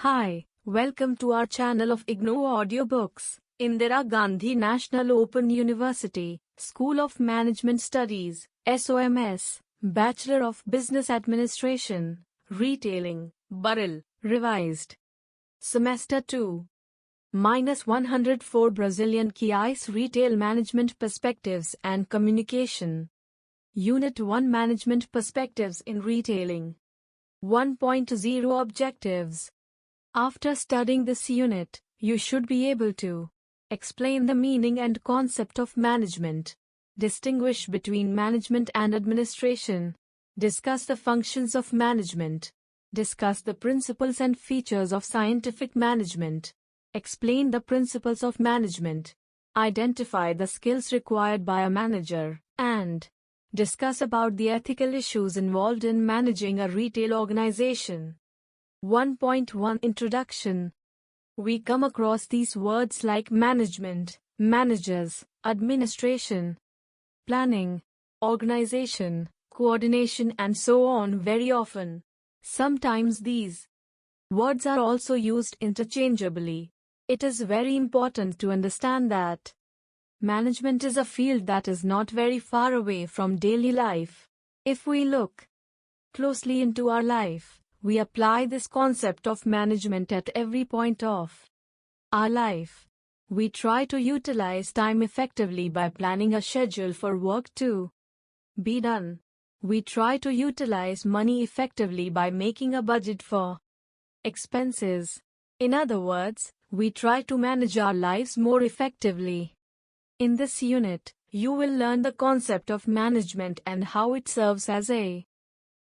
Hi, welcome to our channel of IGNOU audiobooks. Indira Gandhi National Open University, School of Management Studies, SOMS, Bachelor of Business Administration, Retailing, BRL, Revised. Semester 2. -104 Brazilian Keys Retail Management Perspectives and Communication. Unit-1 Management Perspectives in Retailing. 1.0 Objectives. After studying this unit, you should be able to explain the meaning and concept of management, distinguish between management and administration, discuss the functions of management, discuss the principles and features of scientific management, explain the principles of management, identify the skills required by a manager, and discuss about the ethical issues involved in managing a retail organization. 1.1 Introduction. We come across these words like management, managers, administration, planning, organization, coordination, and so on very often. Sometimes these words are also used interchangeably. It is very important to understand that management is a field that is not very far away from daily life. If we look closely into our life, we apply this concept of management at every point of our life. We try to utilize time effectively by planning a schedule for work to be done. We try to utilize money effectively by making a budget for expenses. In other words, we try to manage our lives more effectively. In this unit, you will learn the concept of management and how it serves as a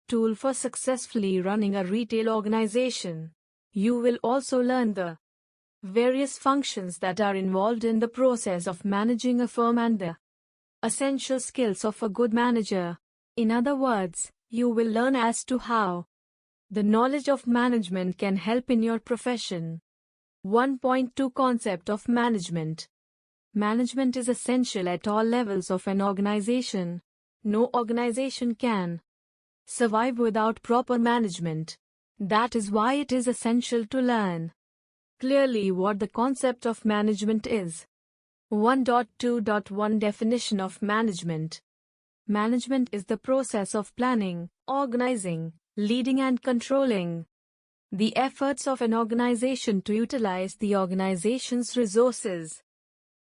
tool for successfully running a retail organization. You will also learn the various functions that are involved in the process of managing a firm and the essential skills of a good manager. In other words, you will learn as to how the knowledge of management can help in your profession. 1.2 Concept of management. Management is essential at all levels of an organization. No organization can survive without proper management. That is why it is essential to learn clearly what the concept of management is. 1.2.1 Definition of management. Management is the process of planning, organizing, leading and controlling the efforts of an organization to utilize the organization's resources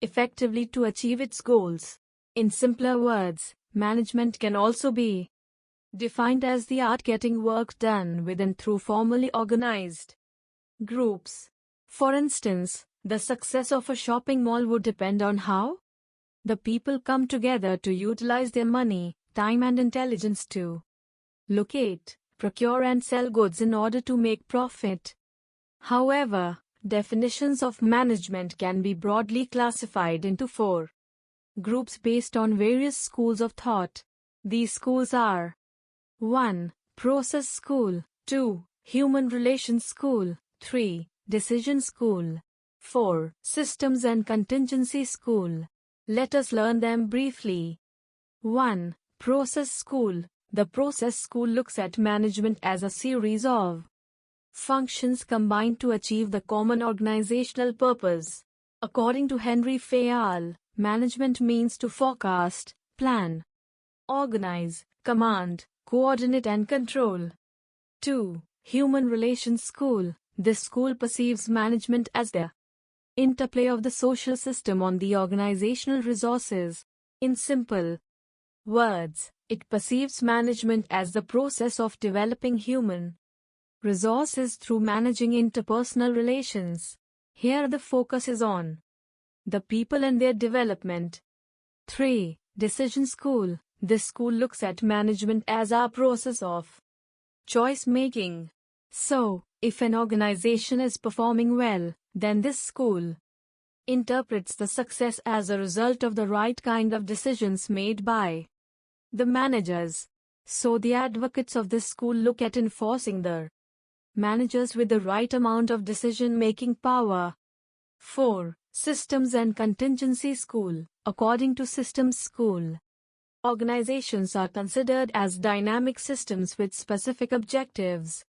effectively to achieve its goals. In simpler words, management can also be defined as the art getting work done with and through formally organized groups. For instance, the success of a shopping mall would depend on how the people come together to utilize their money, time and intelligence to locate, procure and sell goods in order to make profit. However, definitions of management can be broadly classified into 4 groups based on various schools of thought. These schools are 1. Process School, 2. Human Relations School, 3. Decision School, 4. Systems and Contingency School. Let us learn them briefly. 1. Process School. The Process School looks at management as a series of functions combined to achieve the common organizational purpose. According to Henry Fayal, management means to forecast, plan, organize, command, coordinate and control. 2. Human Relations School. This school perceives management as the interplay of the social system on the organizational resources. In simple words, it perceives management as the process of developing human resources through managing interpersonal relations. Here the focus is on the people and their development. 3. Decision School. This school looks at management as a process of choice making. So, if an organization is performing well, then this school interprets the success as a result of the right kind of decisions made by the managers. So the advocates of this school look at enforcing the managers with the right amount of decision-making power. 4. Systems and Contingency School. According to Systems School, organizations are considered as dynamic systems with specific objectives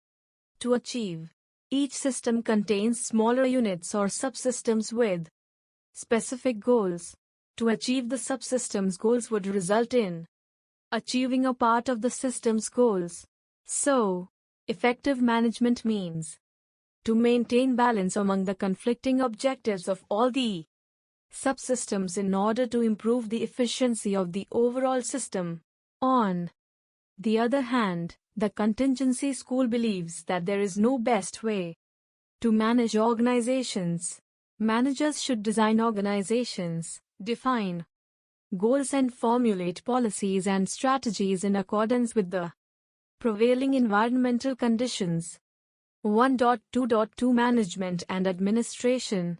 to achieve. Each system contains smaller units or subsystems with specific goals. To achieve the subsystem's goals would result in achieving a part of the system's goals. So, effective management means to maintain balance among the conflicting objectives of all the subsystems in order to improve the efficiency of the overall system. On the other hand, the contingency school believes that there is no best way to manage organizations. Managers should design organizations, define goals and formulate policies and strategies in accordance with the prevailing environmental conditions. 1.2.2 Management and Administration.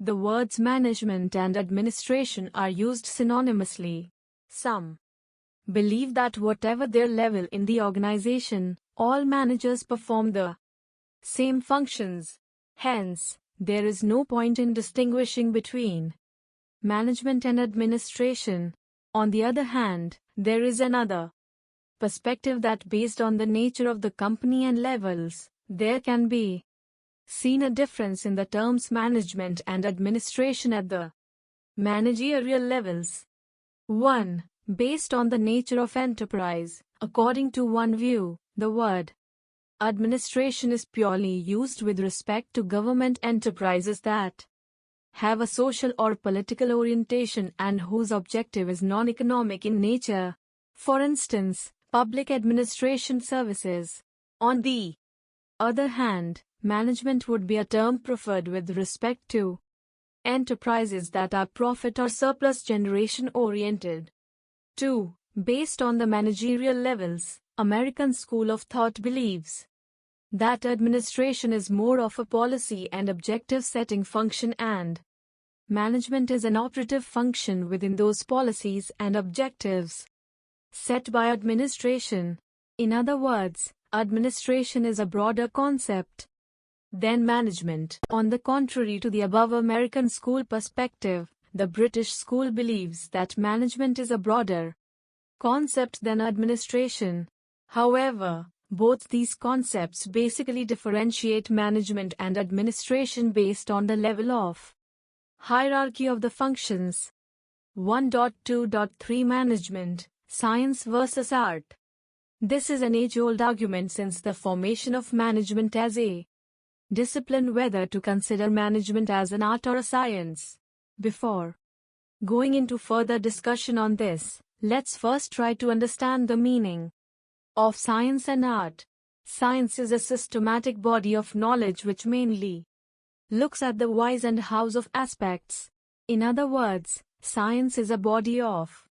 The words management and administration are used synonymously. Some believe that whatever their level in the organization, all managers perform the same functions. Hence, there is no point in distinguishing between management and administration. On the other hand, there is another perspective that based on the nature of the company and levels, there can be seen a difference in the terms management and administration at the managerial levels. 1. Based on the nature of enterprise, according to one view, the word administration is purely used with respect to government enterprises that have a social or political orientation and whose objective is non-economic in nature. For instance, public administration services. On the other hand, management would be a term preferred with respect to enterprises that are profit or surplus generation oriented. 2. Based on the managerial levels, American school of thought believes that administration is more of a policy and objective setting function and management is an operative function within those policies and objectives set by administration. In other words, administration is a broader concept than management. On the contrary to the above American school perspective, the British school believes that management is a broader concept than administration. However, both these concepts basically differentiate management and administration based on the level of hierarchy of the functions. 1.2.3 Management, Science versus Art. This is an age-old argument since the formation of management as a discipline whether to consider management as an art or a science. Before going into further discussion on this, let's first try to understand the meaning of science and art. Science is a systematic body of knowledge which mainly looks at the whys and hows of aspects. In other words, science is a body of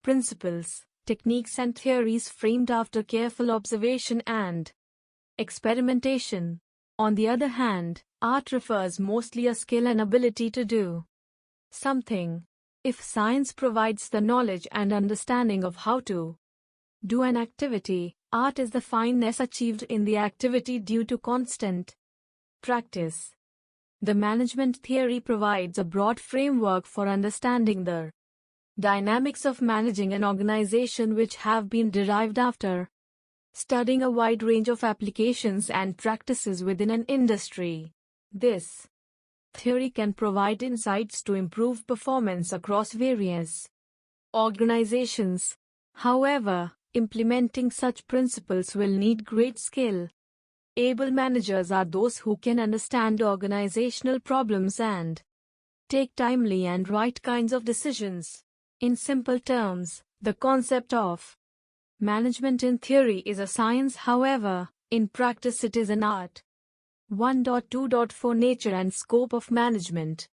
principles, techniques and theories framed after careful observation and experimentation. On the other hand, art refers mostly a skill and ability to do something. If science provides the knowledge and understanding of how to do an activity, art is the fineness achieved in the activity due to constant practice. The management theory provides a broad framework for understanding the dynamics of managing an organization which have been derived after studying a wide range of applications and practices within an industry. This theory can provide insights to improve performance across various organizations. However, implementing such principles will need great skill. Able managers are those who can understand organizational problems and take timely and right kinds of decisions. In simple terms, the concept of management in theory is a science, however, in practice it is an art. 1.2.4 Nature and Scope of Management.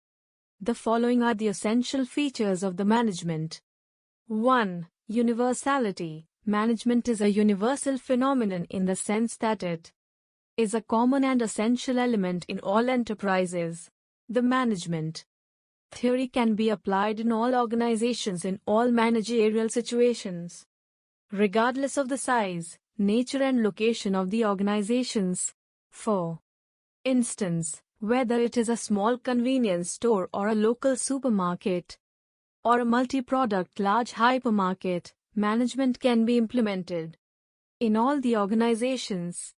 The following are the essential features of the management. 1. Universality. Management is a universal phenomenon in the sense that it is a common and essential element in all enterprises. The management theory can be applied in all organizations in all managerial situations, regardless of the size, nature and location of the organizations. For instance, whether it is a small convenience store or a local supermarket, or a multi-product large hypermarket, management can be implemented in all the organizations.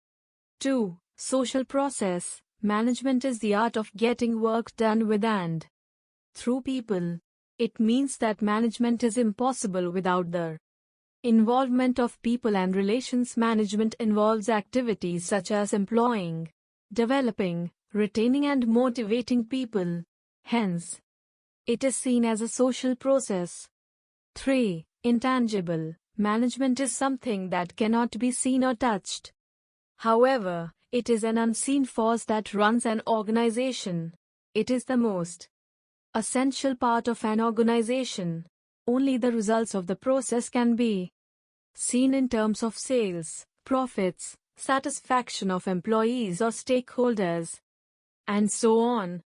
2. Social process. Management is the art of getting work done with and through people. It means that management is impossible without the involvement of people, and relations management involves activities such as employing, developing, retaining and motivating people. Hence, it is seen as a social process. 3. Intangible. Management is something that cannot be seen or touched. However, it is an unseen force that runs an organization. It is the most essential part of an organization. Only the results of the process can be seen in terms of sales, profits, satisfaction of employees or stakeholders, and so on.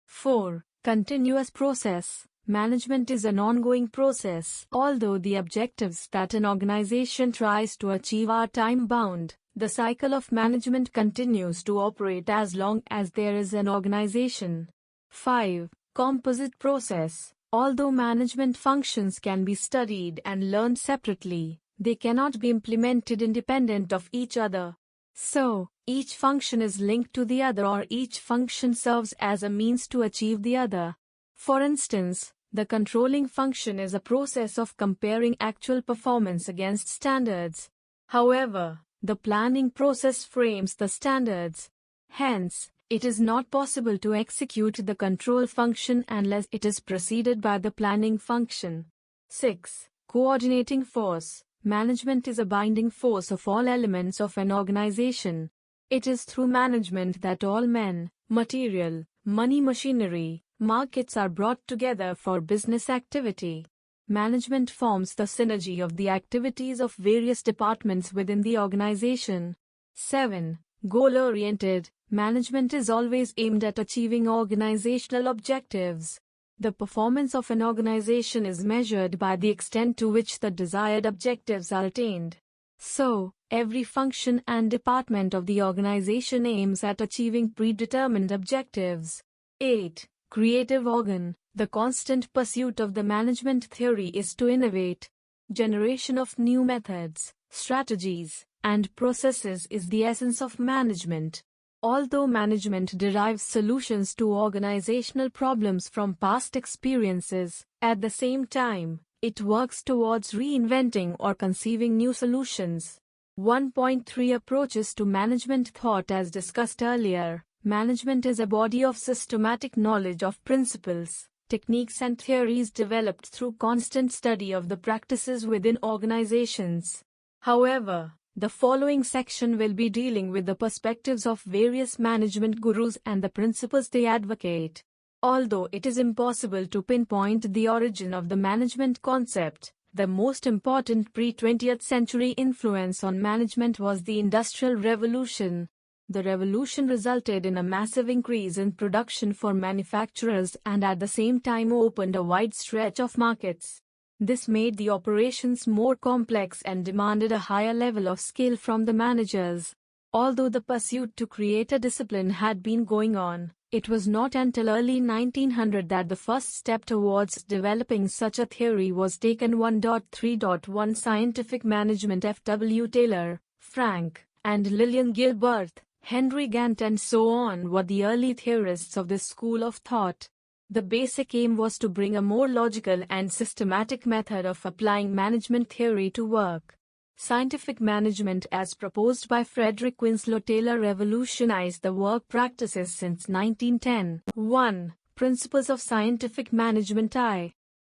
4. Continuous process. Management is an ongoing process. Although the objectives that an organization tries to achieve are time-bound, the cycle of management continues to operate as long as there is an organization. 5. Composite process. Although management functions can be studied and learned separately, they cannot be implemented independent of each other. So, each function is linked to the other, or each function serves as a means to achieve the other. For instance, the controlling function is a process of comparing actual performance against standards. However, the planning process frames the standards. Hence, it is not possible to execute the control function unless it is preceded by the planning function. 6. Coordinating force. Management is a binding force of all elements of an organization. It is through management that all men, material, money, machinery, markets are brought together for business activity. Management forms the synergy of the activities of various departments within the organization. 7. Goal-oriented. Management is always aimed at achieving organizational objectives. The performance of an organization is measured by the extent to which the desired objectives are attained. So, every function and department of the organization aims at achieving predetermined objectives. 8. Creative organ. The constant pursuit of the management theory is to innovate. Generation of new methods, strategies, and processes is the essence of management. Although management derives solutions to organizational problems from past experiences, at the same time, it works towards reinventing or conceiving new solutions. 1.3 Approaches to management thought. As discussed earlier, management is a body of systematic knowledge of principles, techniques and theories developed through constant study of the practices within organizations. However, the following section will be dealing with the perspectives of various management gurus and the principles they advocate. Although it is impossible to pinpoint the origin of the management concept, the most important pre-20th century influence on management was the Industrial Revolution. The revolution resulted in a massive increase in production for manufacturers and at the same time opened a wide stretch of markets. This made the operations more complex and demanded a higher level of skill from the managers. Although the pursuit to create a discipline had been going on, it was not until early 1900 that the first step towards developing such a theory was taken. 1.3.1 Scientific Management. F. W. Taylor, Frank, and Lillian Gilbert, Henry Gantt and so on were the early theorists of this school of thought. The basic aim was to bring a more logical and systematic method of applying management theory to work. Scientific management as proposed by Frederick Winslow Taylor revolutionized the work practices since 1910. 1. Principles of scientific management.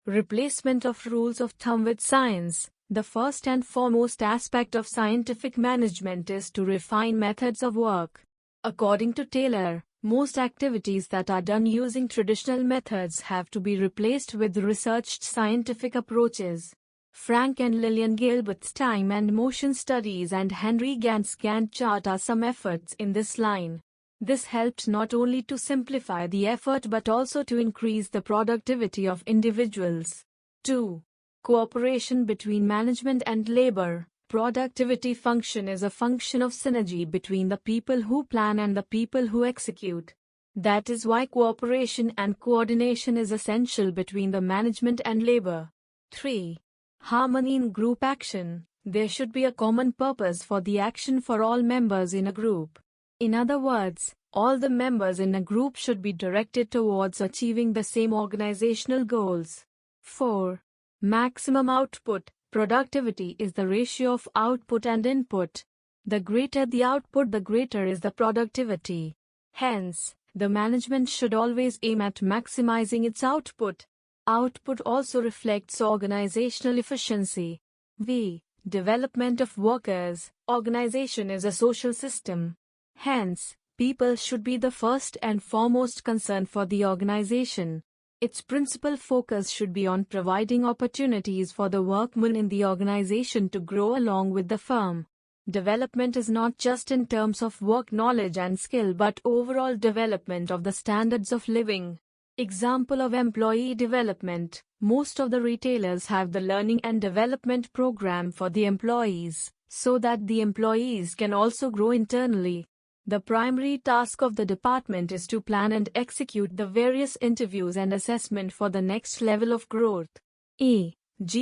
Replacement of rules of thumb with science. The first and foremost aspect of scientific management is to refine methods of work. According to Taylor, most activities that are done using traditional methods have to be replaced with researched scientific approaches. Frank and Lillian Gilbert's time and motion studies and Henry Gantt's Gantt chart are some efforts in this line. This helped not only to simplify the effort but also to increase the productivity of individuals. 2. Cooperation between management and labor. Productivity function is a function of synergy between the people who plan and the people who execute. That is why cooperation and coordination is essential between the management and labor. 3. Harmony in group action. There should be a common purpose for the action for all members in a group. In other words, all the members in a group should be directed towards achieving the same organizational goals. 4. Maximum output. Productivity is the ratio of output and input. The greater the output, the greater is the productivity. Hence, the management should always aim at maximizing its output. Output also reflects organizational efficiency. V. Development of workers. Organization is a social system. Hence, people should be the first and foremost concern for the organization. Its principal focus should be on providing opportunities for the workmen in the organization to grow along with the firm. Development is not just in terms of work knowledge and skill but overall development of the standards of living. Example of employee development. Most of the retailers have the learning and development program for the employees, so that the employees can also grow internally. The primary task of the department is to plan and execute the various interviews and assessment for the next level of growth.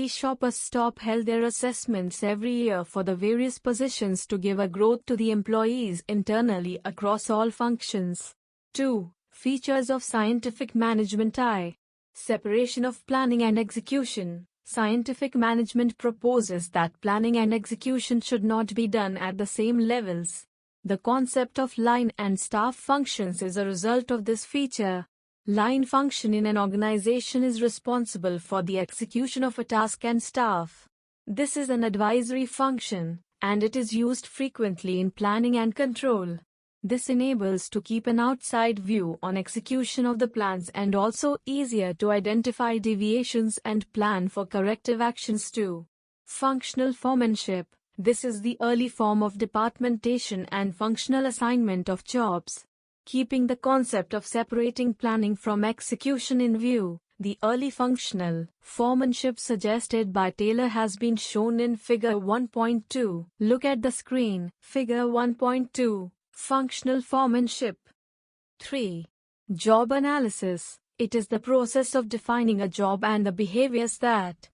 Shoppers stop held their assessments every year for the various positions to give a growth to the employees internally across all functions. 2. Features of scientific management. Separation of planning and execution. Scientific management proposes that planning and execution should not be done at the same levels. The concept of line and staff functions is a result of this feature. Line function in an organization is responsible for the execution of a task and staff. This is an advisory function, and it is used frequently in planning and control. This enables to keep an outside view on execution of the plans and also easier to identify deviations and plan for corrective actions too. Functional foremanship. This is the early form of departmentation and functional assignment of jobs. Keeping the concept of separating planning from execution in view, the early functional foremanship suggested by Taylor has been shown in Figure 1.2. Look at the screen. Figure 1.2. Functional foremanship. 3. Job analysis. It is the process of defining a job and the behaviors that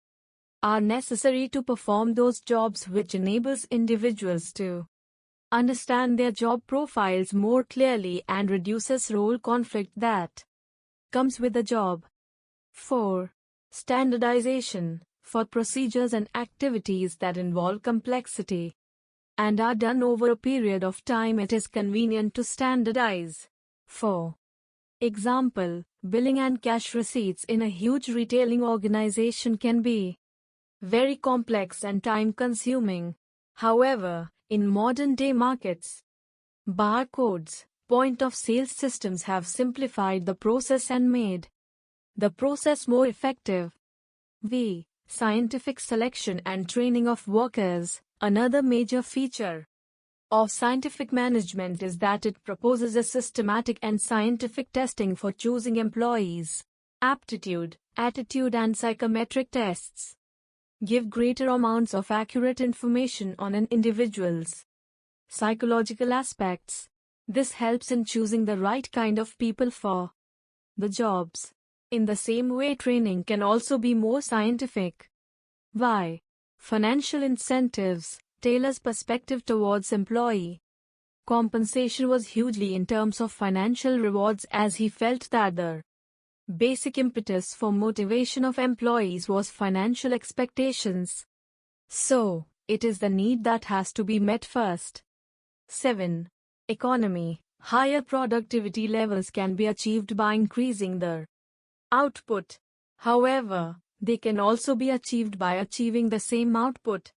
are necessary to perform those jobs, which enables individuals to understand their job profiles more clearly and reduces role conflict that comes with the job. 4. Standardization. For procedures and activities that involve complexity and are done over a period of time, it is convenient to standardize. 4. Example, billing and cash receipts in a huge retailing organization can be very complex and time-consuming. However, in modern-day markets, barcodes, point-of-sale systems have simplified the process and made the process more effective. V. Scientific selection and training of workers. Another major feature of scientific management is that it proposes a systematic and scientific testing for choosing employees. Aptitude, attitude and psychometric tests give greater amounts of accurate information on an individual's psychological aspects. This helps in choosing the right kind of people for the jobs. In the same way, training can also be more scientific. Why? Financial incentives. Taylor's perspective towards employee compensation was hugely in terms of financial rewards, as he felt that the basic impetus for motivation of employees was financial expectations. So, it is the need that has to be met first. 7. Economy. Higher productivity levels can be achieved by increasing the output. However, they can also be achieved by achieving the same output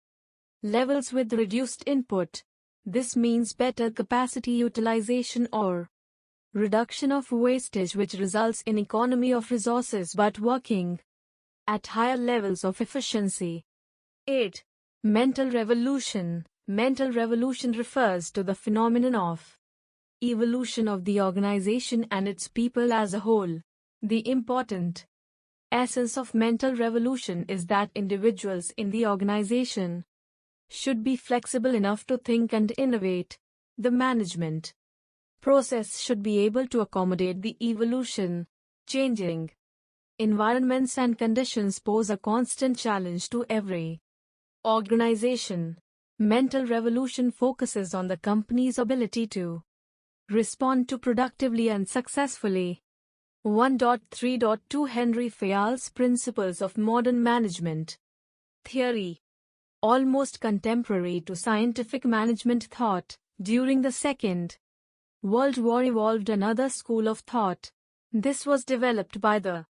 levels with reduced input. This means better capacity utilization or reduction of wastage, which results in economy of resources but working at higher levels of efficiency. 8. Mental revolution. Mental revolution refers to the phenomenon of evolution of the organization and its people as a whole. The important essence of mental revolution is that individuals in the organization should be flexible enough to think and innovate. The management process should be able to accommodate the evolution. Changing environments and conditions pose a constant challenge to every organization. Mental revolution focuses on the company's ability to Respond to productively and successfully. 1.3.2 Henry Fayol's Principles of Modern Management. Theory. Almost contemporary to scientific management thought, during the Second World War evolved another school of thought. This was developed by the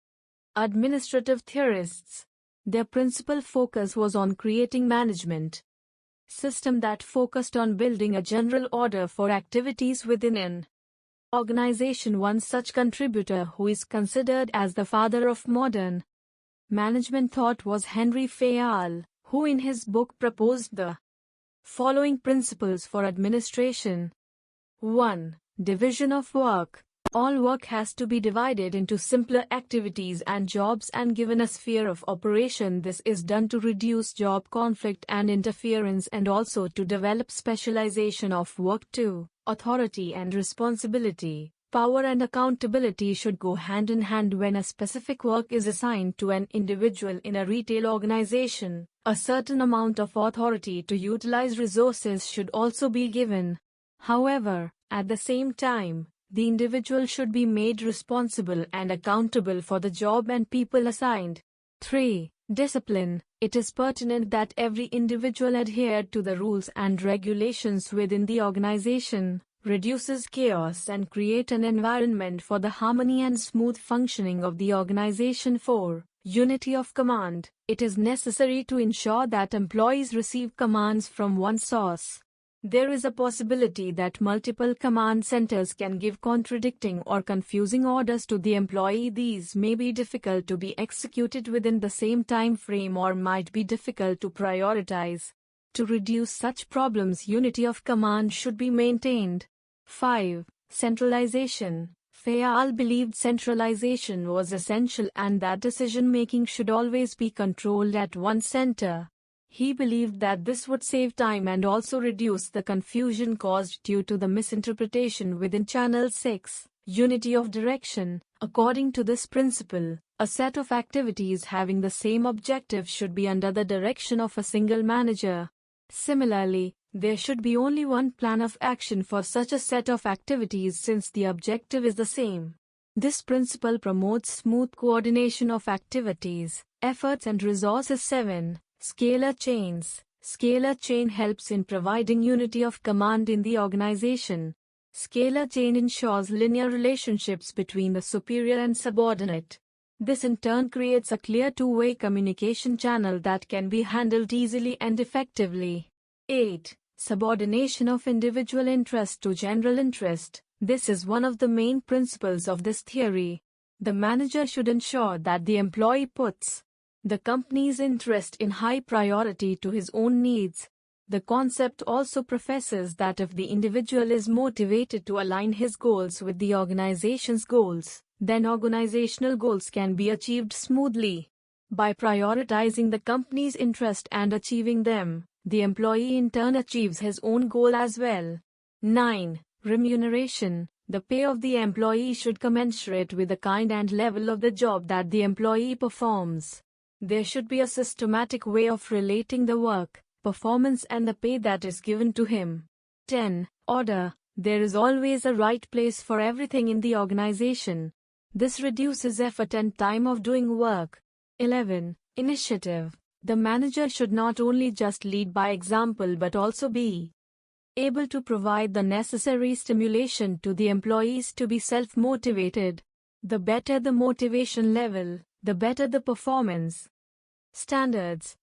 administrative theorists. Their principal focus was on creating management system that focused on building a general order for activities within an organization. One such contributor who is considered as the father of modern management thought was Henry Fayol, who in his book proposed the following principles for administration. 1. Division of work. All work has to be divided into simpler activities and jobs and given a sphere of operation. This is done to reduce job conflict and interference and also to develop specialization of work too. Authority and responsibility. Power and accountability should go hand in hand. When a specific work is assigned to an individual in a retail organization, a certain amount of authority to utilize resources should also be given. However, at the same time, the individual should be made responsible and accountable for the job and people assigned. 3. Discipline. It is pertinent that every individual adhere to the rules and regulations within the organization, reduces chaos and create an environment for the harmony and smooth functioning of the organization. 4. Unity of command. It is necessary to ensure that employees receive commands from one source. There is a possibility that multiple command centers can give contradicting or confusing orders to the employee. These may be difficult to be executed within the same time frame or might be difficult to prioritize. To reduce such problems, unity of command should be maintained. 5. Centralization. Fayol believed centralization was essential and that decision-making should always be controlled at one center. He believed that this would save time and also reduce the confusion caused due to the misinterpretation within Channel 6. Unity of direction. According to this principle, a set of activities having the same objective should be under the direction of a single manager. Similarly, there should be only one plan of action for such a set of activities since the objective is the same. This principle promotes smooth coordination of activities, efforts and resources. 7. Scalar chains. Scalar chain helps in providing unity of command in the organization. Scalar chain ensures linear relationships between the superior and subordinate. This in turn creates a clear two-way communication channel that can be handled easily and effectively. 8. Subordination of individual interest to general interest. This is one of the main principles of this theory. The manager should ensure that the employee puts the company's interest in high priority to his own needs. The concept also professes that if the individual is motivated to align his goals with the organization's goals, then organizational goals can be achieved smoothly. By prioritizing the company's interest and achieving them, the employee in turn achieves his own goal as well. 9. Remuneration. The pay of the employee should commensurate with the kind and level of the job that the employee performs. There should be a systematic way of relating the work, performance and the pay that is given to him. 10. Order. There is always a right place for everything in the organization. This reduces effort and time of doing work. 11. Initiative. The manager should not only just lead by example but also be able to provide the necessary stimulation to the employees to be self-motivated. The better the motivation level, the better the performance. Standards.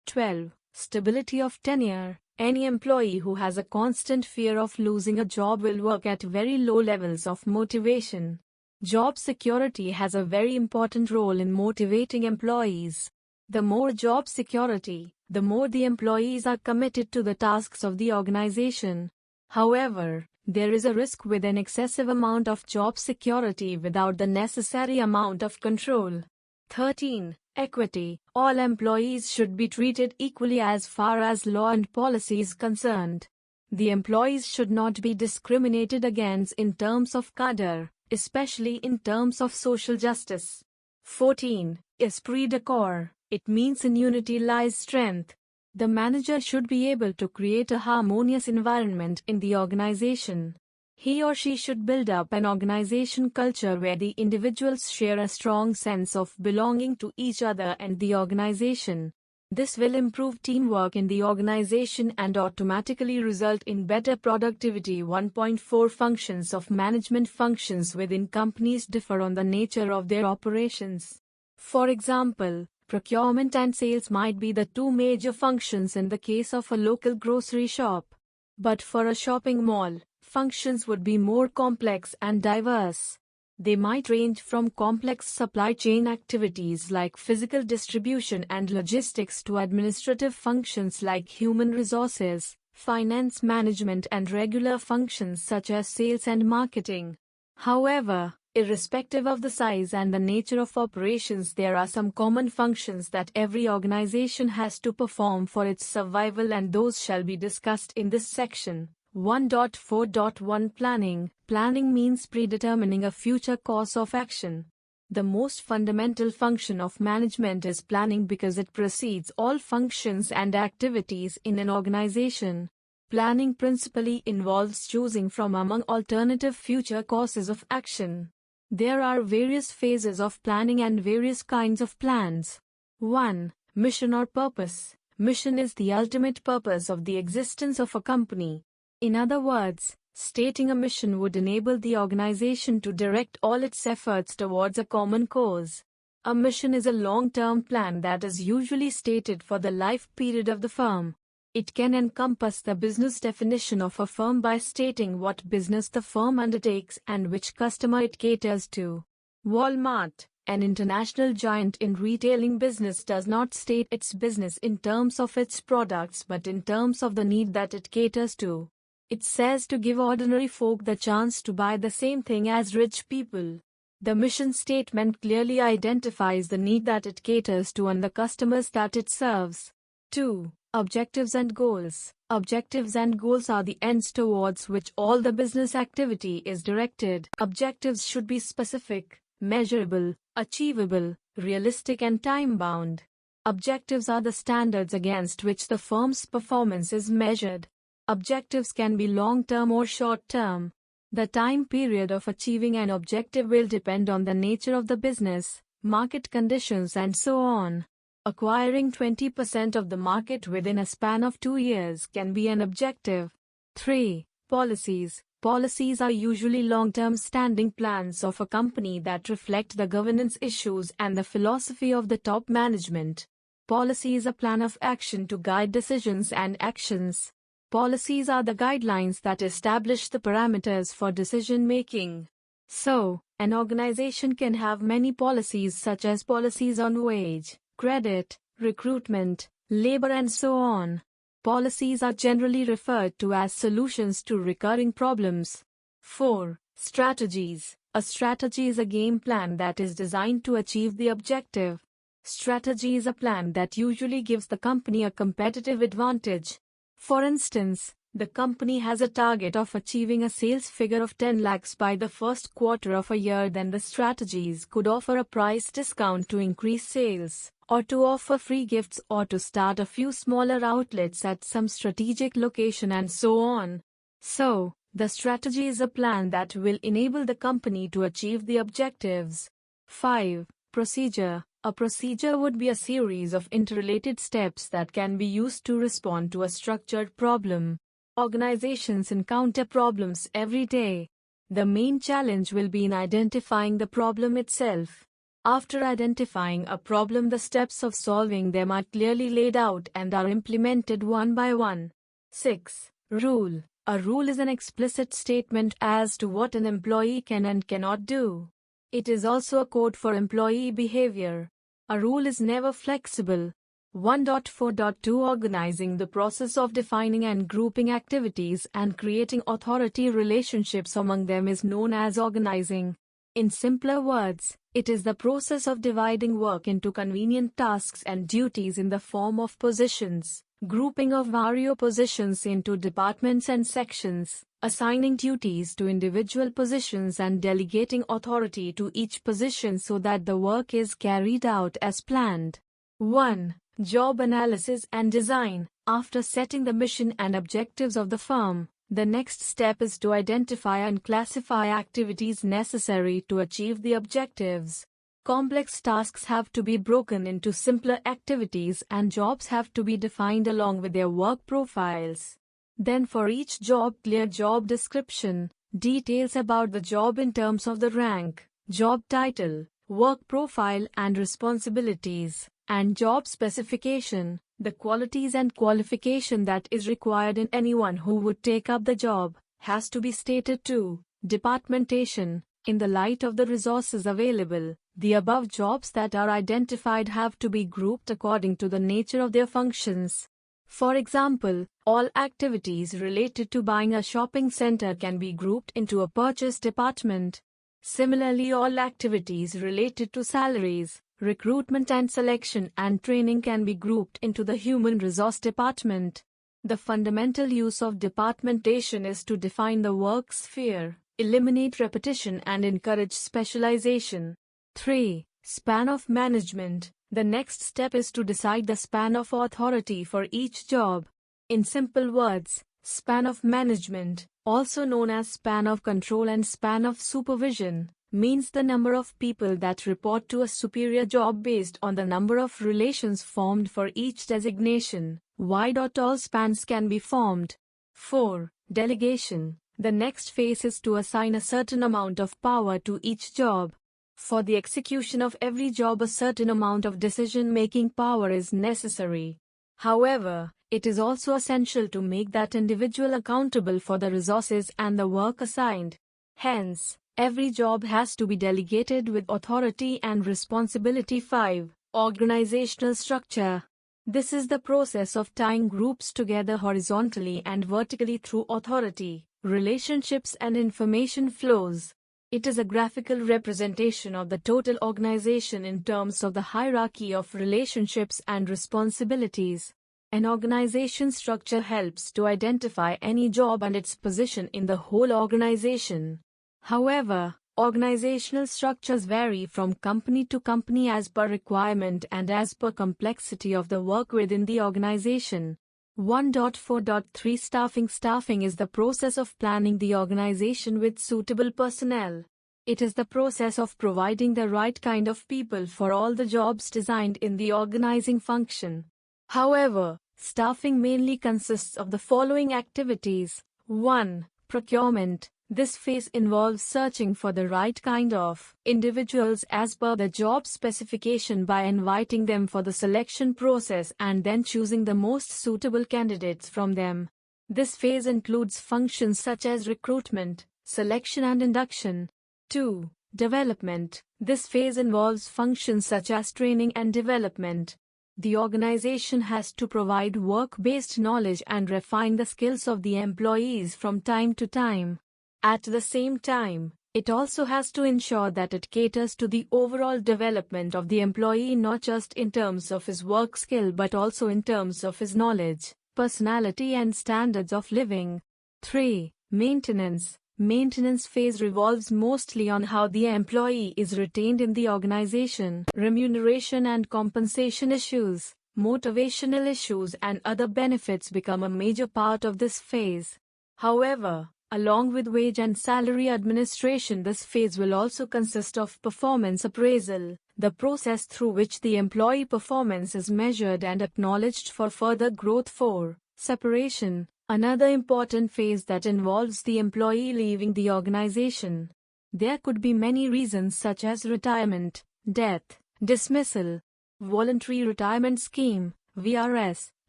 12. Stability of tenure. Any employee who has a constant fear of losing a job will work at very low levels of motivation. Job security has a very important role in motivating employees. The more job security, the more the employees are committed to the tasks of the organization. However, there is a risk with an excessive amount of job security without the necessary amount of control. 13. Equity. All employees should be treated equally as far as law and policy is concerned. The employees should not be discriminated against in terms of cadre, especially in terms of social justice. 14. Esprit de corps. It means in unity lies strength. The manager should be able to create a harmonious environment in the organization. He or she should build up an organization culture where the individuals share a strong sense of belonging to each other and the organization. This will improve teamwork in the organization and automatically result in better productivity. 1.4 Functions of management. Functions within companies differ on the nature of their operations. For example, procurement and sales might be the two major functions in the case of a local grocery shop. But for a shopping mall, functions would be more complex and diverse. They might range from complex supply chain activities like physical distribution and logistics to administrative functions like human resources, finance management, and regular functions such as sales and marketing. However, irrespective of the size and the nature of operations, there are some common functions that every organization has to perform for its survival, and those shall be discussed in this section. 1.4.1 Planning. Planning means predetermining a future course of action. The most fundamental function of management is planning because it precedes all functions and activities in an organization. Planning principally involves choosing from among alternative future courses of action. There are various phases of planning and various kinds of plans. 1. Mission or purpose. Mission is the ultimate purpose of the existence of a company. In other words, stating a mission would enable the organization to direct all its efforts towards a common cause. A mission is a long-term plan that is usually stated for the life period of the firm. It can encompass the business definition of a firm by stating what business the firm undertakes and which customer it caters to. Walmart, an international giant in retailing business, does not state its business in terms of its products but in terms of the need that it caters to. It says to give ordinary folk the chance to buy the same thing as rich people. The mission statement clearly identifies the need that it caters to and the customers that it serves. 2. Objectives and goals. Objectives and goals are the ends towards which all the business activity is directed. Objectives should be specific, measurable, achievable, realistic, and time-bound. Objectives are the standards against which the firm's performance is measured. Objectives can be long-term or short-term. The time period of achieving an objective will depend on the nature of the business, market conditions, and so on. Acquiring 20% of the market within a span of 2 years can be an objective. 3. Policies. Policies are usually long-term standing plans of a company that reflect the governance issues and the philosophy of the top management. Policy is a plan of action to guide decisions and actions. Policies are the guidelines that establish the parameters for decision-making. So, an organization can have many policies such as policies on wage, credit, recruitment, labor, and so on. Policies are generally referred to as solutions to recurring problems. 4. Strategies. A strategy is a game plan that is designed to achieve the objective. Strategy is a plan that usually gives the company a competitive advantage. For instance, the company has a target of achieving a sales figure of 10 lakhs by the first quarter of a year. Then the strategies could offer a price discount to increase sales, or to offer free gifts, or to start a few smaller outlets at some strategic location, and so on. So, the strategy is a plan that will enable the company to achieve the objectives. 5. Procedure. A procedure would be a series of interrelated steps that can be used to respond to a structured problem. Organizations encounter problems every day. The main challenge will be in identifying the problem itself. After identifying a problem, the steps of solving them are clearly laid out and are implemented one by one. 6. Rule. A rule is an explicit statement as to what an employee can and cannot do. It is also a code for employee behavior. A rule is never flexible. 1.4.2 Organizing. The process of defining and grouping activities and creating authority relationships among them is known as organizing. In simpler words, it is the process of dividing work into convenient tasks and duties in the form of positions, grouping of various positions into departments and sections, assigning duties to individual positions, and delegating authority to each position so that the work is carried out as planned. 1. Job analysis and design. After setting the mission and objectives of the firm, The next step is to identify and classify activities necessary to achieve the objectives. Complex tasks have to be broken into simpler activities and jobs have to be defined along with their work profiles. Then for each job, clear job description, details about the job in terms of the rank, job title, work profile and responsibilities, and job specification, the qualities and qualification that is required in anyone who would take up the job, has to be stated too. Departmentation, in the light of the resources available, the above jobs that are identified have to be grouped according to the nature of their functions. For example, all activities related to buying a shopping center can be grouped into a purchase department. Similarly, all activities related to salaries, recruitment and selection and training can be grouped into the human resource department. The fundamental use of departmentation is to define the work sphere, eliminate repetition and encourage specialization. 3. Span of management. The next step is to decide the span of authority for each job. In simple words, span of management, also known as span of control and span of supervision, means the number of people that report to a superior job based on the number of relations formed for each designation. Wide or tall spans can be formed. 4. Delegation. The next phase is to assign a certain amount of power to each job. For the execution of every job, a certain amount of decision-making power is necessary. However, it is also essential to make that individual accountable for the resources and the work assigned. Hence, every job has to be delegated with authority and responsibility. 5. Organizational structure. This is the process of tying groups together horizontally and vertically through authority, relationships and information flows. It is a graphical representation of the total organization in terms of the hierarchy of relationships and responsibilities. An organization structure helps to identify any job and its position in the whole organization. However, organizational structures vary from company to company as per requirement and as per complexity of the work within the organization. 1.4.3 Staffing. Staffing is the process of planning the organization with suitable personnel. It is the process of providing the right kind of people for all the jobs designed in the organizing function. However, staffing mainly consists of the following activities. 1. Procurement. This phase involves searching for the right kind of individuals as per the job specification by inviting them for the selection process and then choosing the most suitable candidates from them. This phase includes functions such as recruitment, selection and induction. 2. Development. This phase involves functions such as training and development. The organization has to provide work-based knowledge and refine the skills of the employees from time to time. At the same time, it also has to ensure that it caters to the overall development of the employee not just in terms of his work skill but also in terms of his knowledge, personality and standards of living. 3. Maintenance. Maintenance phase revolves mostly on how the employee is retained in the organization. Remuneration and compensation issues, motivational issues and other benefits become a major part of this phase. However, along with wage and salary administration, this phase will also consist of performance appraisal, the process through which the employee performance is measured and acknowledged for further growth. 4. Separation. Another important phase that involves the employee leaving the organization. There could be many reasons such as retirement, death, dismissal, voluntary retirement scheme, VRS,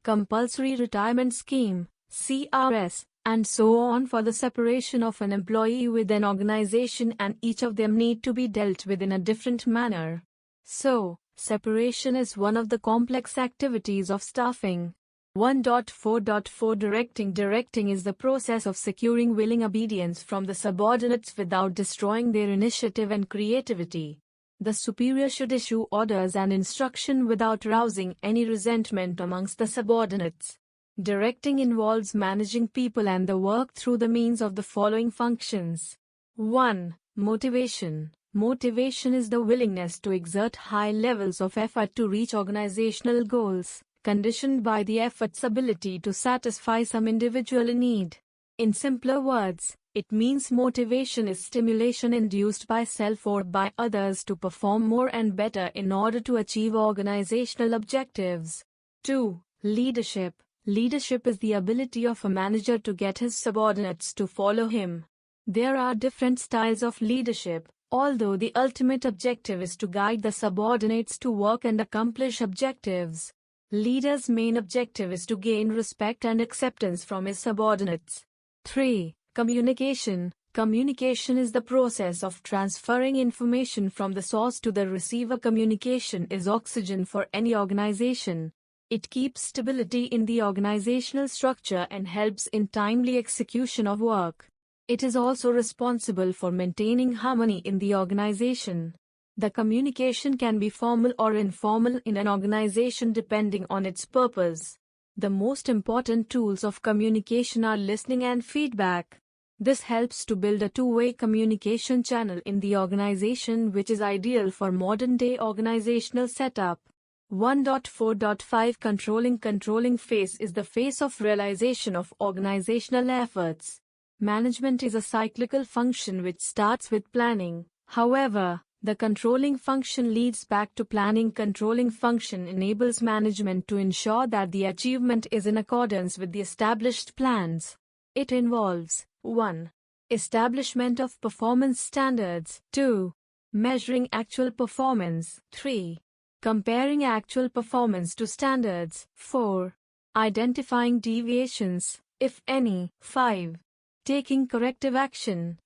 compulsory retirement scheme, CRS, and so on for the separation of an employee with an organization, and each of them need to be dealt with in a different manner. So, separation is one of the complex activities of staffing. 1.4.4 Directing. Directing is the process of securing willing obedience from the subordinates without destroying their initiative and creativity. The superior should issue orders and instruction without rousing any resentment amongst the subordinates. Directing involves managing people and the work through the means of the following functions. 1. Motivation. Motivation is the willingness to exert high levels of effort to reach organizational goals, conditioned by the effort's ability to satisfy some individual need. In simpler words, it means motivation is stimulation induced by self or by others to perform more and better in order to achieve organizational objectives. 2. Leadership. Leadership is the ability of a manager to get his subordinates to follow him. There are different styles of leadership, although the ultimate objective is to guide the subordinates to work and accomplish objectives. Leader's main objective is to gain respect and acceptance from his subordinates. 3. Communication. Communication is the process of transferring information from the source to the receiver. Communication is oxygen for any organization. It keeps stability in the organizational structure and helps in timely execution of work. It is also responsible for maintaining harmony in the organization. The communication can be formal or informal in an organization depending on its purpose. The most important tools of communication are listening and feedback. This helps to build a two-way communication channel in the organization, which is ideal for modern-day organizational setup. 1.4.5 Controlling phase is the phase of realization of organizational efforts. Management is a cyclical function which starts with planning. However, the controlling function leads back to planning. Controlling function enables management to ensure that the achievement is in accordance with the established plans. It involves 1. Establishment of performance standards. 2. Measuring actual performance. 3. Comparing actual performance to standards. 4. Identifying deviations, if any. 5. Taking corrective action.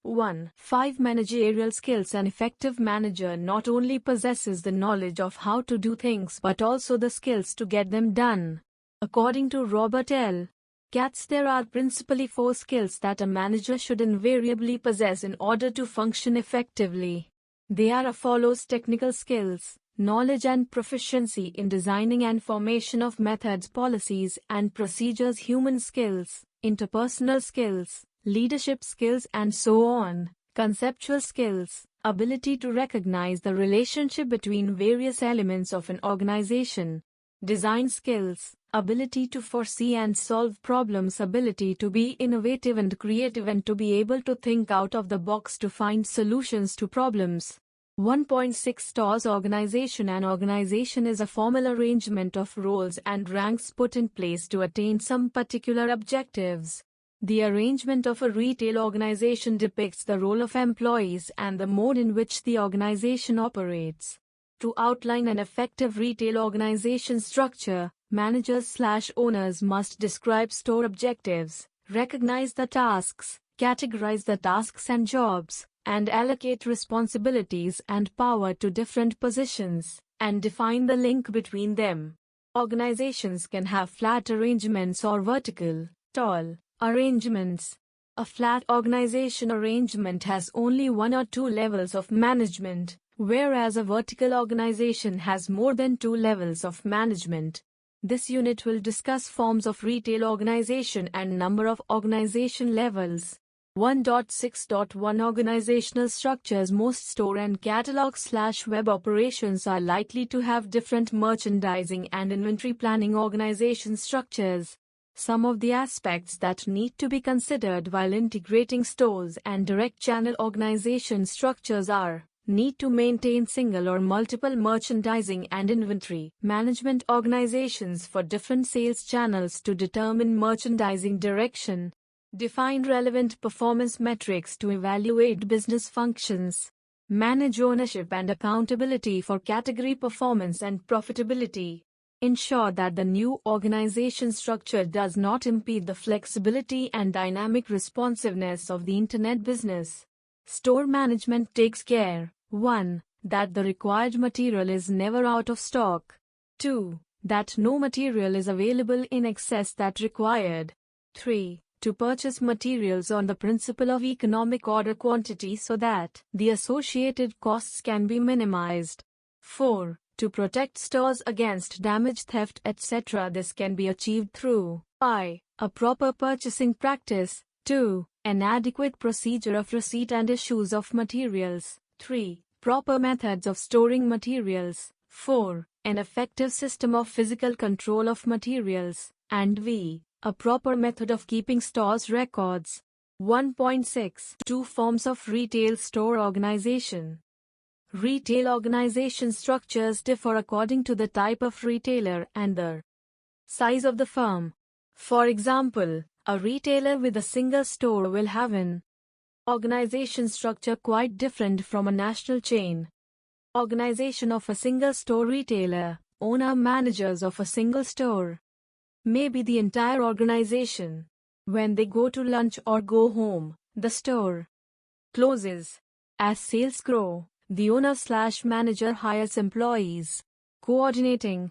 5 Managerial skills. An effective manager not only possesses the knowledge of how to do things but also the skills to get them done. According to Robert L. Katz, there are principally 4 skills that a manager should invariably possess in order to function effectively. They are as follows: technical skills, knowledge and proficiency in designing and formation of methods, policies, and procedures; human skills, interpersonal skills, leadership skills, and so on; conceptual skills, ability to recognize the relationship between various elements of an organization; design skills, ability to foresee and solve problems; ability to be innovative and creative and to be able to think out of the box to find solutions to problems. 1.6 Stores organization. An organization is a formal arrangement of roles and ranks put in place to attain some particular objectives. The arrangement of a retail organization depicts the role of employees and the mode in which the organization operates. To outline an effective retail organization structure, managers/owners must describe store objectives, recognize the tasks, categorize the tasks and jobs, and allocate responsibilities and power to different positions, and define the link between them. Organizations can have flat arrangements or vertical, tall arrangements. A flat organization arrangement has only 1 or 2 levels of management, whereas a vertical organization has more than 2 levels of management. This unit will discuss forms of retail organization and number of organization levels. 1.6.1 Organizational structures. Most store and catalog/web operations are likely to have different merchandising and inventory planning organization structures. Some of the aspects that need to be considered while integrating stores and direct channel organization structures are: need to maintain single or multiple merchandising and inventory management organizations for different sales channels to determine merchandising direction, define relevant performance metrics to evaluate business functions, manage ownership and accountability for category performance and profitability, ensure that the new organization structure does not impede the flexibility and dynamic responsiveness of the internet business. Store management takes care: 1. That the required material is never out of stock. 2. That no material is available in excess that required. 3. To purchase materials on the principle of economic order quantity so that the associated costs can be minimized. 4. To protect stores against damage, theft, etc. This can be achieved through I. A proper purchasing practice. 2. An adequate procedure of receipt and issues of materials. 3. Proper methods of storing materials. 4. An effective system of physical control of materials. And V. A proper method of keeping stores records. 1.6 Two forms of retail store organization. Retail organization structures differ according to the type of retailer and the size of the firm. For example, a retailer with a single store will have an organization structure quite different from a national chain. Organization of a single store retailer, owner-managers of a single store. Maybe the entire organization. When they go to lunch or go home, the store closes. As sales grow, the owner/manager hires employees. Coordinating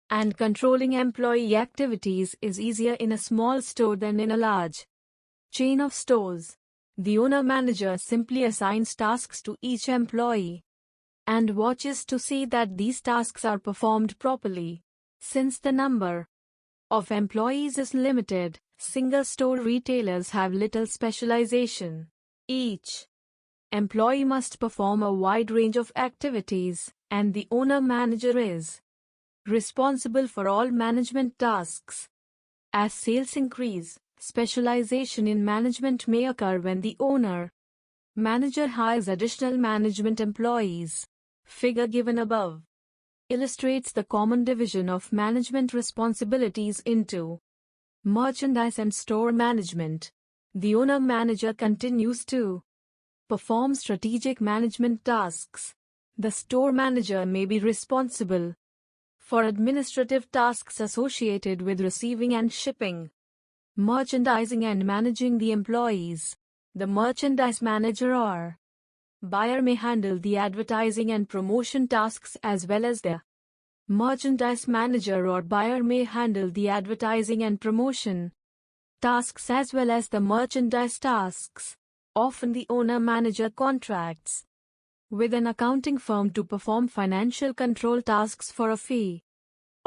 and controlling employee activities is easier in a small store than in a large chain of stores. The owner-manager simply assigns tasks to each employee and watches to see that these tasks are performed properly. Since the number of employees is limited, single-store retailers have little specialization. Each employee must perform a wide range of activities, and the owner-manager is responsible for all management tasks. As sales increase, specialization in management may occur when the owner-manager hires additional management employees. Figure given above illustrates the common division of management responsibilities into merchandise and store management. The owner-manager continues to perform strategic management tasks. The store manager may be responsible for administrative tasks associated with receiving and shipping, merchandising and managing the employees. The merchandise manager or buyer may handle the advertising and promotion tasks as well as the merchandise manager or buyer may handle the advertising and promotion tasks as well as the merchandise tasks. Often the owner-manager contracts with an accounting firm to perform financial control tasks for a fee.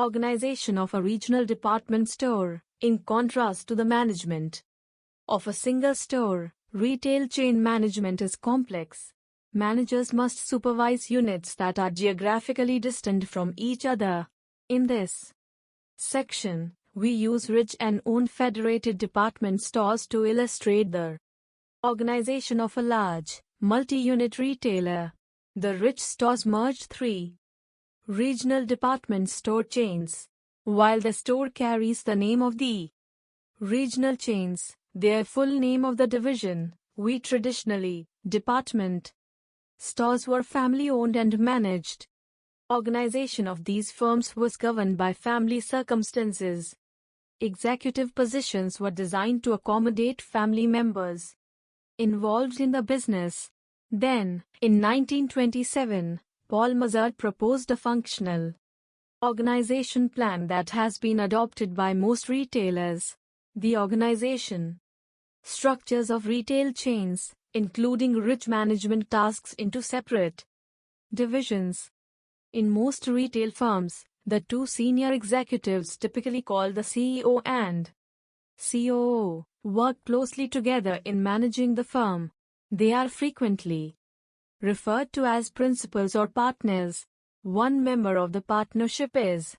Organization of a regional department store. In contrast to the management of a single store, retail chain management is complex. Managers must supervise units that are geographically distant from each other. In this section, we use rich and own federated department stores to illustrate the organization of a large, multi-unit retailer. The rich stores merged three regional department store chains. While the store carries the name of the regional chains, their full name of the division, we traditionally, department stores were family-owned and managed. Organization of these firms was governed by family circumstances. Executive positions were designed to accommodate family members involved in the business. Then, in 1927, Paul Mazard proposed a functional organization plan that has been adopted by most retailers. The organization structures of retail chains, including rich management tasks into separate divisions. In most retail firms, the two senior executives, typically called the CEO and COO, work closely together in managing the firm. They are frequently referred to as principals or partners. One member of the partnership is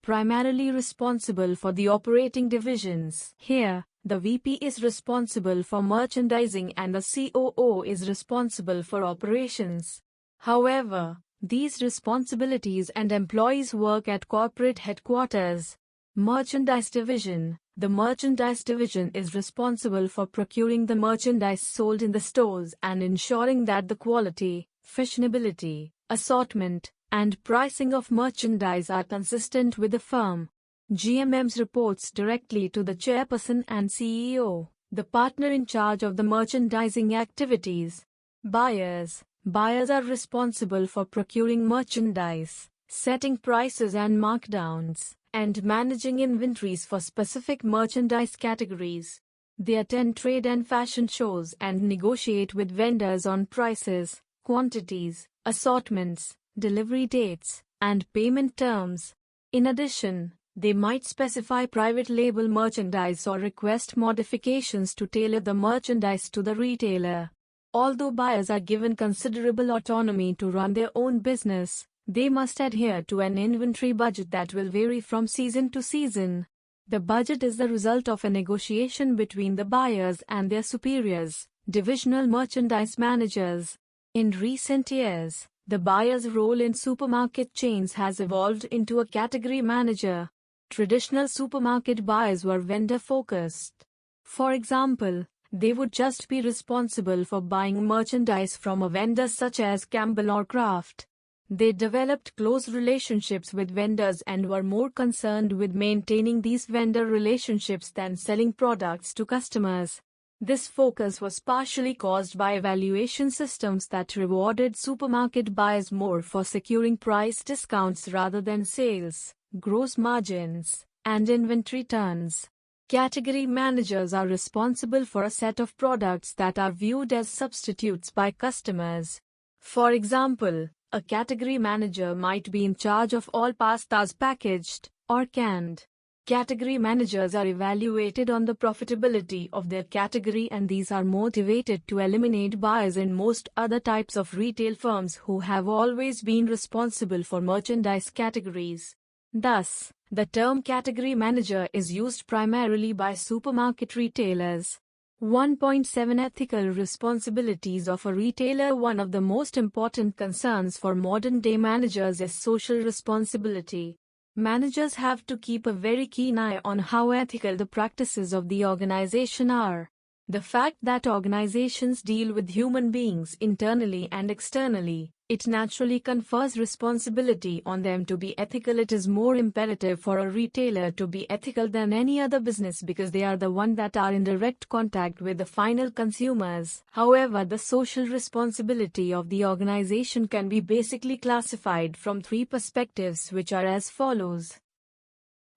primarily responsible for the operating divisions. Here, the VP is responsible for merchandising and the COO is responsible for operations. However, these responsibilities and employees work at corporate headquarters. Merchandise division. The merchandise division is responsible for procuring the merchandise sold in the stores and ensuring that the quality, fashionability, assortment, and pricing of merchandise are consistent with the firm. GMMs reports directly to the chairperson and CEO, the partner in charge of the merchandising activities. Buyers. Buyers are responsible for procuring merchandise, setting prices and markdowns, and managing inventories for specific merchandise categories. They attend trade and fashion shows and negotiate with vendors on prices, quantities, assortments, delivery dates, and payment terms. In addition, they might specify private label merchandise or request modifications to tailor the merchandise to the retailer. Although buyers are given considerable autonomy to run their own business, they must adhere to an inventory budget that will vary from season to season. The budget is the result of a negotiation between the buyers and their superiors, divisional merchandise managers. In recent years, the buyer's role in supermarket chains has evolved into a category manager. Traditional supermarket buyers were vendor-focused. For example, they would just be responsible for buying merchandise from a vendor such as Campbell or Kraft. They developed close relationships with vendors and were more concerned with maintaining these vendor relationships than selling products to customers. This focus was partially caused by evaluation systems that rewarded supermarket buyers more for securing price discounts rather than sales, gross margins, and inventory turns. Category managers are responsible for a set of products that are viewed as substitutes by customers. For example, a category manager might be in charge of all pastas packaged or canned. Category managers are evaluated on the profitability of their category, and these are motivated to eliminate buyers in most other types of retail firms who have always been responsible for merchandise categories. Thus, the term category manager is used primarily by supermarket retailers. 1.7 Ethical responsibilities of a retailer. One of the most important concerns for modern-day managers is social responsibility. Managers have to keep a very keen eye on how ethical the practices of the organization are. The fact that organizations deal with human beings internally and externally, it naturally confers responsibility on them to be ethical. It is more imperative for a retailer to be ethical than any other business because they are the ones that are in direct contact with the final consumers. However, the social responsibility of the organization can be basically classified from three perspectives, which are as follows.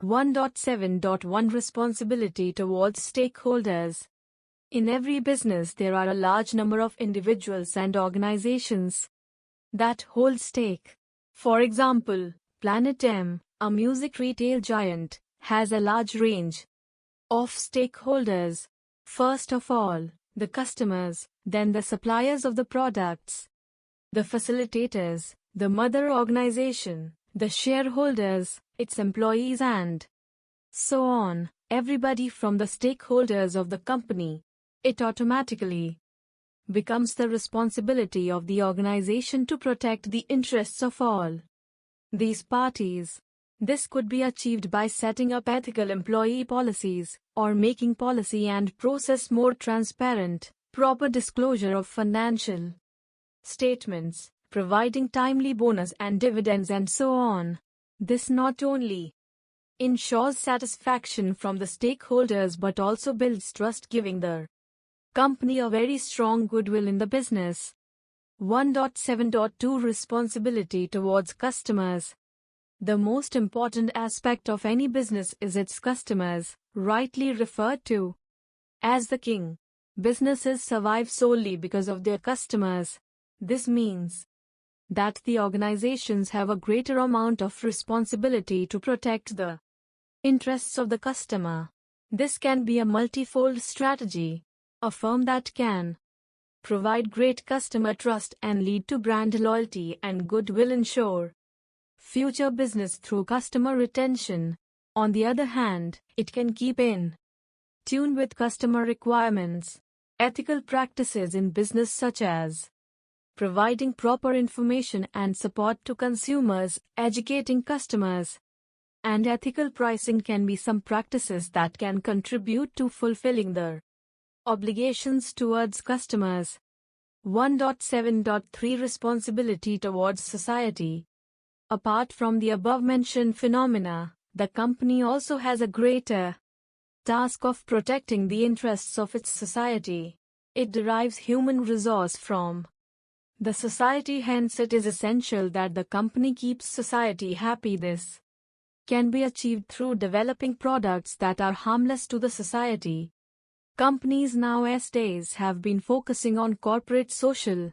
1.7.1 Responsibility towards stakeholders. In every business, there are a large number of individuals and organizations that hold stake. For example, Planet M, a music retail giant, has a large range of stakeholders. First of all, the customers, then the suppliers of the products, the facilitators, the mother organization, the shareholders, its employees, and so on, everybody from the stakeholders of the company. It automatically becomes the responsibility of the organization to protect the interests of all these parties. This could be achieved by setting up ethical employee policies, or making policy and process more transparent, proper disclosure of financial statements, providing timely bonus and dividends, and so on. This not only ensures satisfaction from the stakeholders but also builds trust, giving the company a very strong goodwill in the business. 1.7.2 Responsibility towards customers. The most important aspect of any business is its customers, rightly referred to as the king. Businesses survive solely because of their customers. This means that the organizations have a greater amount of responsibility to protect the interests of the customer. This can be a multifold strategy. A firm that can provide great customer trust and lead to brand loyalty and goodwill ensure future business through customer retention. On the other hand, it can keep in tune with customer requirements. Ethical practices in business, such as providing proper information and support to consumers, educating customers, and ethical pricing, can be some practices that can contribute to fulfilling their obligations towards customers. 1.7.3 Responsibility towards society. Apart from the above-mentioned phenomena, the company also has a greater task of protecting the interests of its society. It derives human resource from the society, hence it is essential that the company keeps society happy. This can be achieved through developing products that are harmless to the society. Companies nowadays have been focusing on corporate social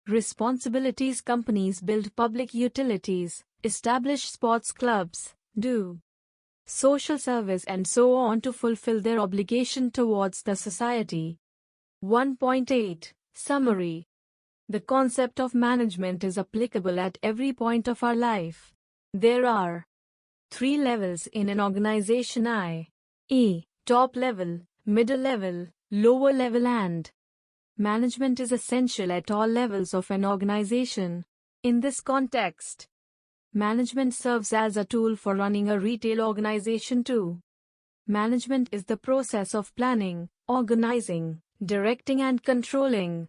responsibilities. Companies build public utilities, establish sports clubs, do social service, and so on to fulfill their obligation towards the society. 1.8 Summary. The concept of management is applicable at every point of our life. There are Three levels in an organization: i.e., top level, middle level, lower level, and management is essential at all levels of an organization. In this context, management serves as a tool for running a retail organization too. Management is the process of planning, organizing, directing and controlling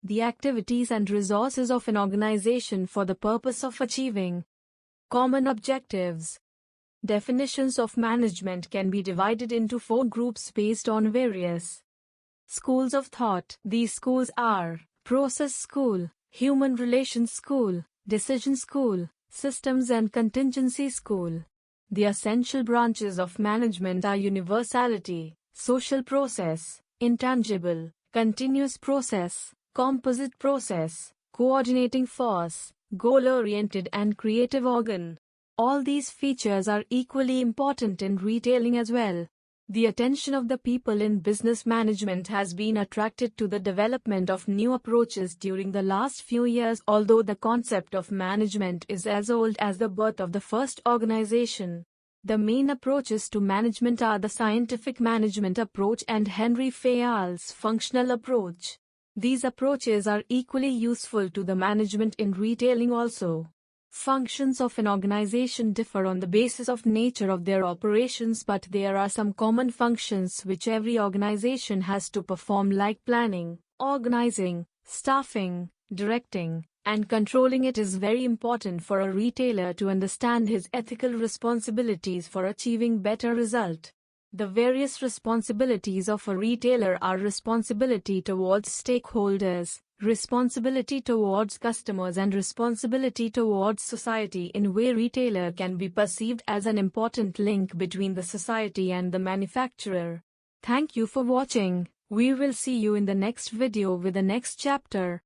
the activities and resources of an organization for the purpose of achieving common objectives. Definitions of management can be divided into 4 groups based on various schools of thought. These schools are process school, human relations school, decision school, systems and contingency school. The essential branches of management are universality, social process, intangible, continuous process, composite process, coordinating force, goal-oriented and creative organ. All these features are equally important in retailing as well. The attention of the people in business management has been attracted to the development of new approaches during the last few years. Although the concept of management is as old as the birth of the first organization, the main approaches to management are the scientific management approach and Henry Fayol's functional approach. These approaches are equally useful to the management in retailing also. Functions of an organization differ on the basis of nature of their operations, but there are some common functions which every organization has to perform, like planning, organizing, staffing, directing, and controlling. It is very important for a retailer to understand his ethical responsibilities for achieving better result. The various responsibilities of a retailer are responsibility towards stakeholders, responsibility towards customers, and responsibility towards society. In a way, retailer can be perceived as an important link between the society and the manufacturer. Thank you for watching. We will see you in the next video with the next chapter.